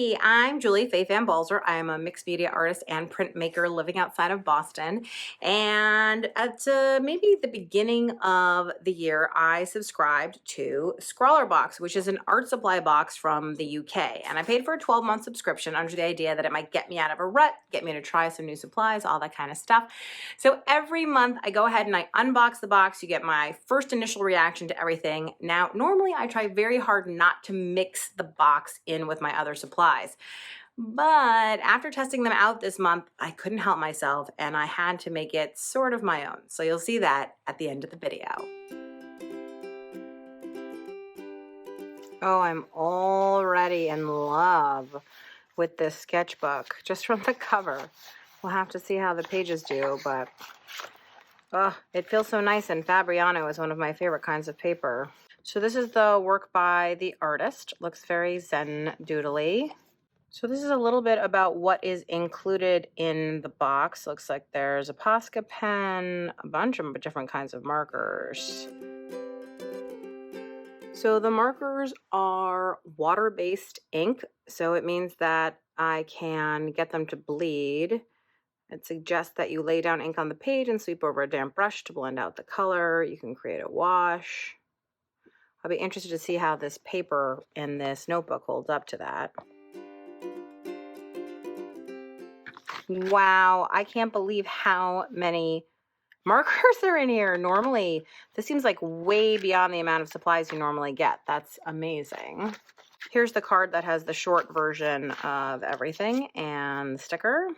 Hey, I'm Julie Fei-Fan Balzer. I'm a mixed media artist and printmaker living outside of Boston. And at maybe the beginning of the year, I subscribed to Scrawlr Box, which is an art supply box from the UK. And I paid for a 12-month subscription under the idea that it might get me out of a rut, get me to try some new supplies, all that kind of stuff. So every month I go ahead and I unbox the box. You get my first initial reaction to everything. Now, normally I try very hard not to mix the box in with my other supplies. But after testing them out this month, I couldn't help myself and I had to make it sort of my own. So you'll see that at the end of the video. Oh, I'm already in love with this sketchbook just from the cover. We'll have to see how the pages do, but it feels so nice, and Fabriano is one of my favorite kinds of paper. So this is the work by the artist. Looks very Zen doodly. So this is a little bit about what is included in the box. Looks like there's a Posca pen, a bunch of different kinds of markers. So the markers are water-based ink, so it means that I can get them to bleed. It suggests that you lay down ink on the page and sweep over a damp brush to blend out the color. You can create a wash. I'll be interested to see how this paper in this notebook holds up to that. Wow, I can't believe how many markers are in here. Normally, this seems like way beyond the amount of supplies you normally get. That's amazing. Here's the card that has the short version of everything and the sticker.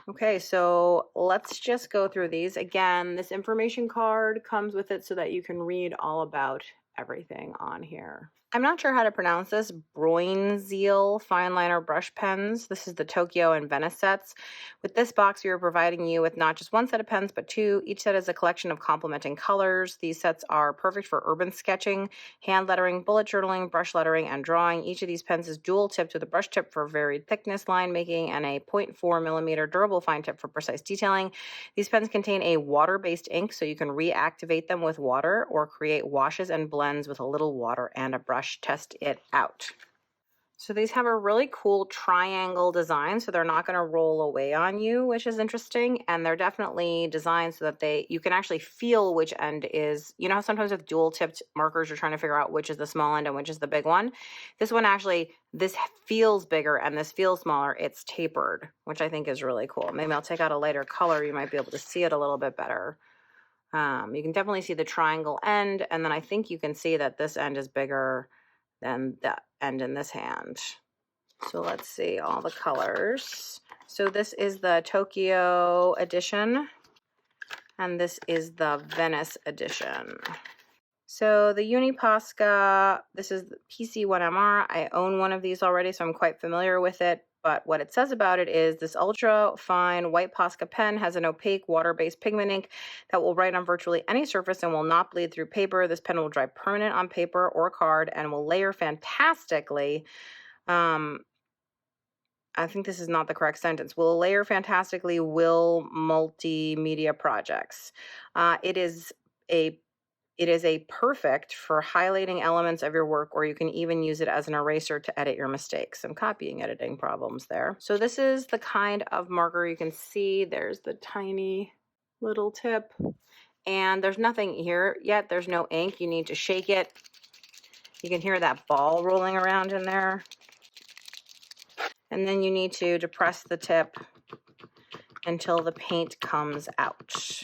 Okay, so let's just go through these. Again, this information card comes with it so that you can read all about everything on here. I'm not sure how to pronounce this. Broinzeal fine liner brush pens. This is the Tokyo and Venice sets. With this box, we are providing you with not just one set of pens, but two. Each set is a collection of complementing colors. These sets are perfect for urban sketching, hand lettering, bullet journaling, brush lettering, and drawing. Each of these pens is dual tipped with a brush tip for varied thickness line making and a 0.4 millimeter durable fine tip for precise detailing. These pens contain a water-based ink, so you can reactivate them with water or create washes and blends with a little water and a brush. Test it out. So these have a really cool triangle design, so they're not going to roll away on you, which is interesting. And they're definitely designed so that you can actually feel which end is, you know how sometimes with dual tipped markers, you're trying to figure out which is the small end and which is the big one. This one actually, this feels bigger and this feels smaller. It's tapered, which I think is really cool. Maybe I'll take out a lighter color. You might be able to see it a little bit better. You can definitely see the triangle end, and then I think you can see that this end is bigger than the end in this hand. So let's see all the colors. So this is the Tokyo edition, and this is the Venice edition. So the Uniposca, this is the PC1MR. I own one of these already, so I'm quite familiar with it. But what it says about it is this ultra fine white Posca pen has an opaque water-based pigment ink that will write on virtually any surface and will not bleed through paper. This pen will dry permanent on paper or card and will layer fantastically. I think this is not the correct sentence. Will layer fantastically will multimedia projects. It is a perfect for highlighting elements of your work, or you can even use it as an eraser to edit your mistakes. Some copying editing problems there. So this is the kind of marker you can see. There's the tiny little tip, and there's nothing here yet. There's no ink. You need to shake it. You can hear that ball rolling around in there. And then you need to depress the tip until the paint comes out.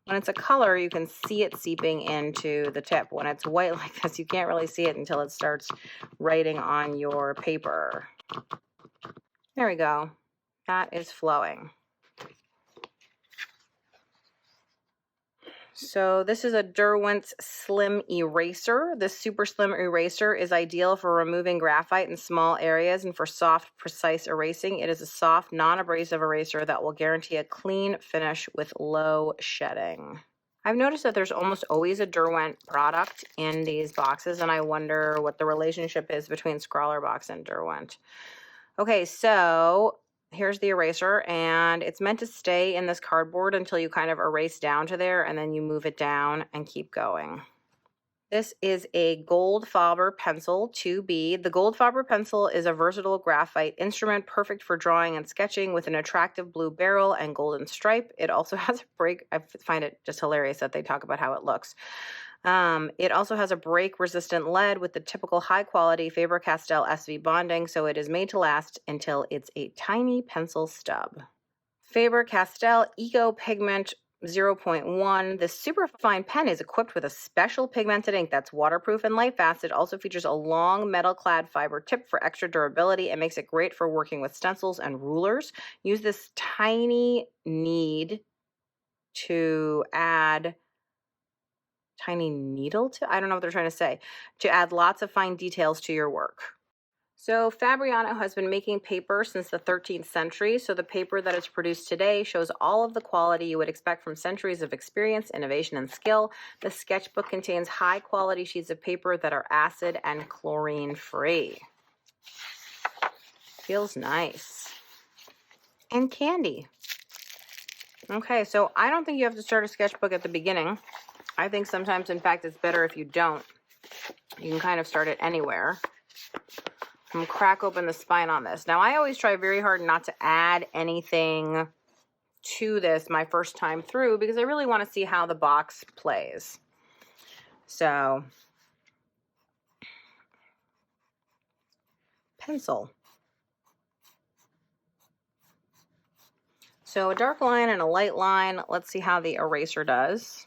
When it's a color, you can see it seeping into the tip. When it's white like this, you can't really see it until it starts writing on your paper. There we go. That is flowing. So this is a Derwent's Slim Eraser. This super slim eraser is ideal for removing graphite in small areas and for soft, precise erasing. It is a soft, non-abrasive eraser that will guarantee a clean finish with low shedding. I've noticed that there's almost always a Derwent product in these boxes, and I wonder what the relationship is between Scrawlr Box and Derwent. Okay, so here's the eraser, and it's meant to stay in this cardboard until you kind of erase down to there, and then you move it down and keep going. This is a Goldfaber pencil 2B. The Goldfaber pencil is a versatile graphite instrument perfect for drawing and sketching with an attractive blue barrel and golden stripe. It also has a break. I find it just hilarious that they talk about how it looks. It also has a break-resistant lead with the typical high-quality Faber-Castell SV bonding, so it is made to last until it's a tiny pencil stub. Faber-Castell Eco Pigment 0.1. This superfine pen is equipped with a special pigmented ink that's waterproof and light fast. It also features a long metal-clad fiber tip for extra durability and makes it great for working with stencils and rulers. Use this tiny needle to add I don't know what they're trying to say, to add lots of fine details to your work. So Fabriano has been making paper since the 13th century, so the paper that is produced today shows all of the quality you would expect from centuries of experience, innovation, and skill. The sketchbook contains high-quality sheets of paper that are acid and chlorine-free. Feels nice. And candy. Okay, so I don't think you have to start a sketchbook at the beginning. I think sometimes, in fact, it's better if you don't. You can kind of start it anywhere. I'm going to crack open the spine on this. Now, I always try very hard not to add anything to this my first time through because I really want to see how the box plays. So, pencil. So, a dark line and a light line. Let's see how the eraser does.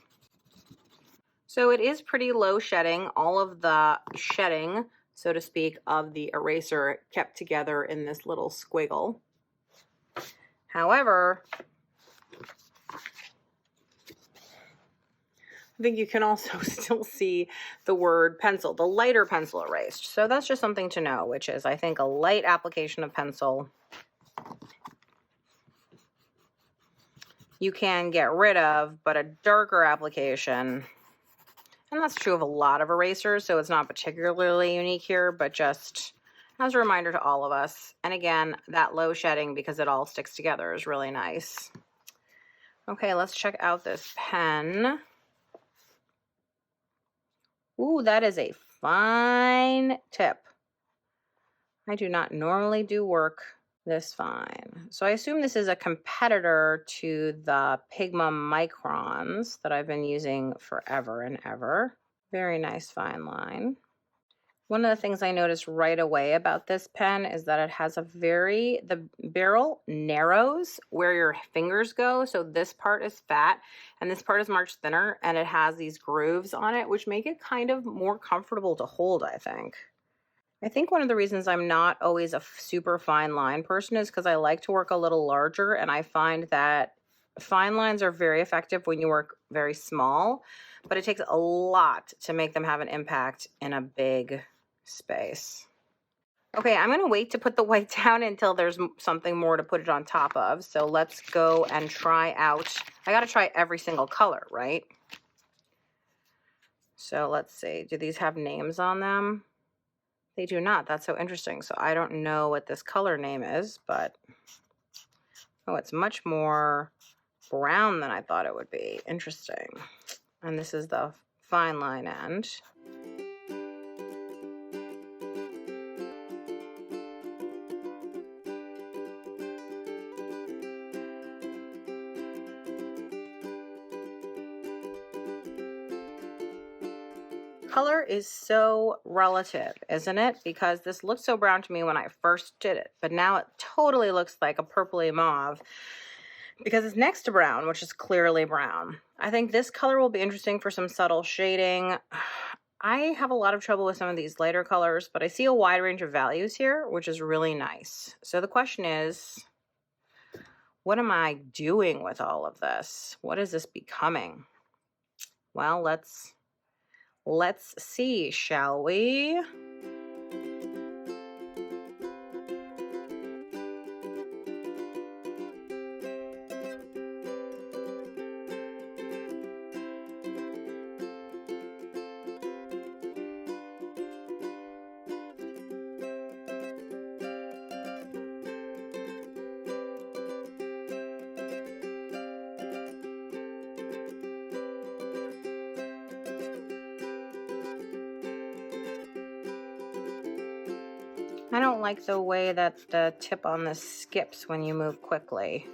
So, it is pretty low shedding. All of the shedding, so to speak, of the eraser kept together in this little squiggle. However, I think you can also still see the word pencil, the lighter pencil erased. So that's just something to know, which is, I think, a light application of pencil you can get rid of, but a darker application, and that's true of a lot of erasers, so it's not particularly unique here, but just as a reminder to all of us. And again, that low shedding, because it all sticks together, is really nice. Okay, let's check out this pen. Ooh, that is a fine tip. I do not normally do work this fine. So I assume this is a competitor to the Pigma Microns that I've been using forever and ever. Very nice fine line. One of the things I noticed right away about this pen is that it has the barrel narrows where your fingers go. So this part is fat and this part is much thinner, and it has these grooves on it, which make it kind of more comfortable to hold, I think. I think one of the reasons I'm not always a super fine line person is because I like to work a little larger, and I find that fine lines are very effective when you work very small, but it takes a lot to make them have an impact in a big space. Okay, I'm going to wait to put the white down until there's something more to put it on top of. So let's go and try out. I got to try every single color, right? So let's see. Do these have names on them? They do not. That's so interesting. So I don't know what this color name is, but oh, it's much more brown than I thought it would be. Interesting. And this is the fine line end. Color is so relative, isn't it? Because this looked so brown to me when I first did it, but now it totally looks like a purpley mauve because it's next to brown, which is clearly brown. I think this color will be interesting for some subtle shading. I have a lot of trouble with some of these lighter colors, but I see a wide range of values here, which is really nice. So the question is, what am I doing with all of this? What is this becoming? Well, let's see, shall we? I don't like the way that the tip on this skips when you move quickly.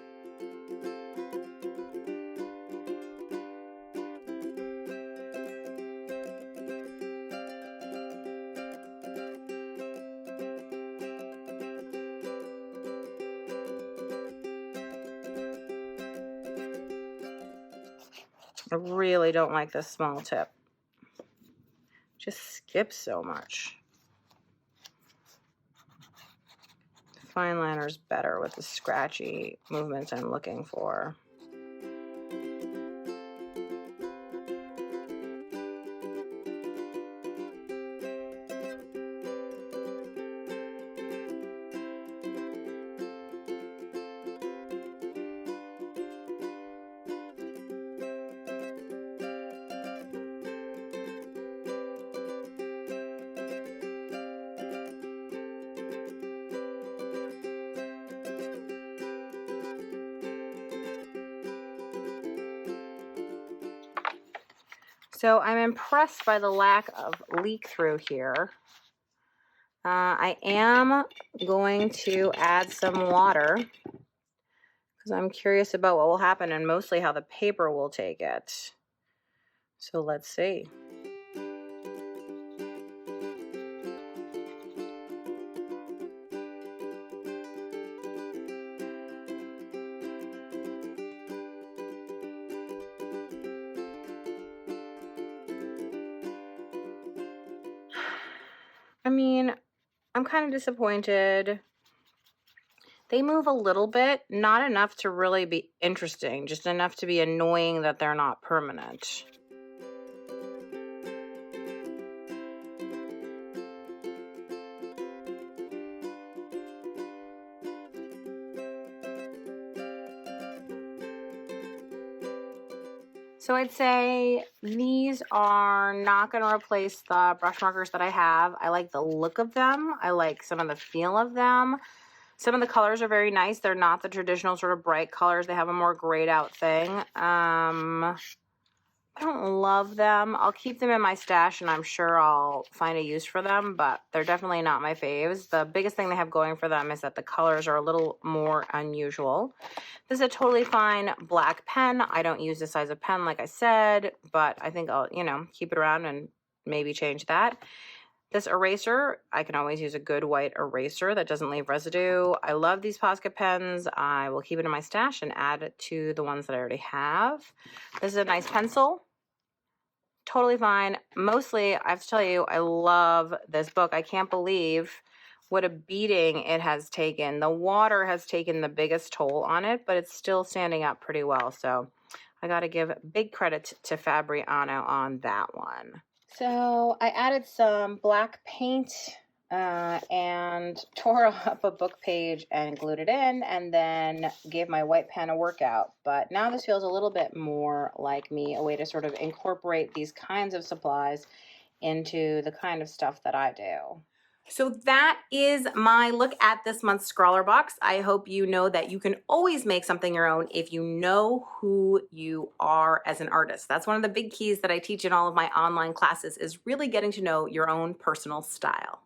I really don't like this small tip. Just skips so much. Fine liner's better with the scratchy movements I'm looking for. So I'm impressed by the lack of leak through here. I am going to add some water because I'm curious about what will happen and mostly how the paper will take it. So let's see. I mean, I'm kind of disappointed. They move a little bit, not enough to really be interesting, just enough to be annoying that they're not permanent. So I'd say these are not going to replace the brush markers that I have. I like the look of them. I like some of the feel of them. Some of the colors are very nice. They're not the traditional sort of bright colors. They have a more grayed out thing. I don't love them. I'll keep them in my stash and I'm sure I'll find a use for them, but they're definitely not my faves. The biggest thing they have going for them is that the colors are a little more unusual. This is a totally fine black pen. I don't use this size of pen, like I said, but I think I'll, keep it around and maybe change that. This eraser, I can always use a good white eraser that doesn't leave residue. I love these Posca pens. I will keep it in my stash and add it to the ones that I already have. This is a nice pencil. Totally fine. Mostly, I have to tell you, I love this book. I can't believe what a beating it has taken. The water has taken the biggest toll on it, but it's still standing up pretty well. So I got to give big credit to Fabriano on that one. So I added some black paint and tore up a book page and glued it in and then gave my white pen a workout. But now this feels a little bit more like me, a way to sort of incorporate these kinds of supplies into the kind of stuff that I do. So that is my look at this month's Scrawlr box. I hope you know that you can always make something your own if you know who you are as an artist. That's one of the big keys that I teach in all of my online classes, is really getting to know your own personal style.